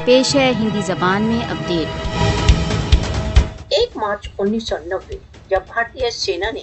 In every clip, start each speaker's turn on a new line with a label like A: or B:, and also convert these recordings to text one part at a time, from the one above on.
A: پیش ہے ہندی زبان میں اپڈیٹ۔
B: 1 مارچ 1990 جب بھارتی سینا نے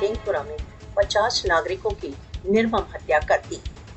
B: تینگپورہ میں 50 ناگرکوں کی نرمم ہتیا کر دی۔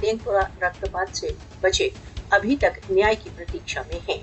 B: تینگپورہ رکتپات سے بچے ابھی تک نیائے کی پرتیکشا میں ہیں۔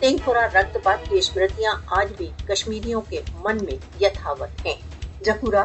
B: تینگپورہ رکتپات کی اسمرتیاں آج بھی کشمیریوں کے من میں یتھاوت ہیں۔ زکورا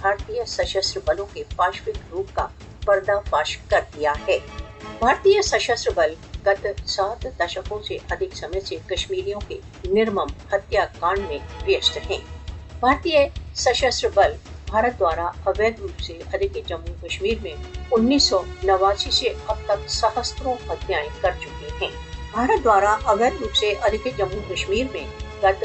B: بھارتی سشستر بلوں کے پاشوک روپ کا پردہ فاش کر دیا ہے۔ بھارتی سشستر بل گت 7 دشکوں سے ادھک سمے سے کشمیریوں کے نرمم ہتیا کانڈ میں ویست ہیں۔ بھارتی سشستر بل بھارت دوارا اویدھ روپ سے ادھک جموں کشمیر میں 1989 سے اب تک سہستروں ہتیائیں کر چکے ہیں۔ بھارت دوارا اویدھ روپ سے ادھک جموں کشمیر میں گت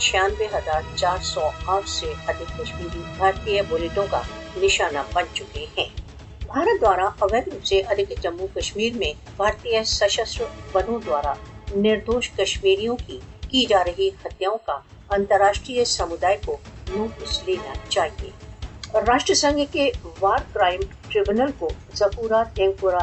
B: 96,408 سے ادھک کشمیری بھارتی بلٹوں کا نشانہ بن چکے ہیں۔ بھارت دوارا اویدھ روپ سے ادھک جموں کشمیر میں بھارتی سشستر بلوں دوارا نردوش کشمیریوں کی جا رہی ہتیاؤں کا انترراشٹریہ سمودائے کو نوٹس لینا چاہیے۔ راشٹر سنگھ کے وار کرائم ٹریبونل کو زکورا تینگپورہ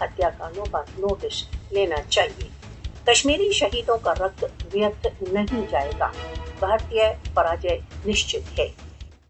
B: ہتیا کانڈوں کا نوٹس لینا چاہیے۔ کشمیری شہیدوں کا رکت ویرت نہیں جائے گا۔ بھارتی پراجے نشچت ہے۔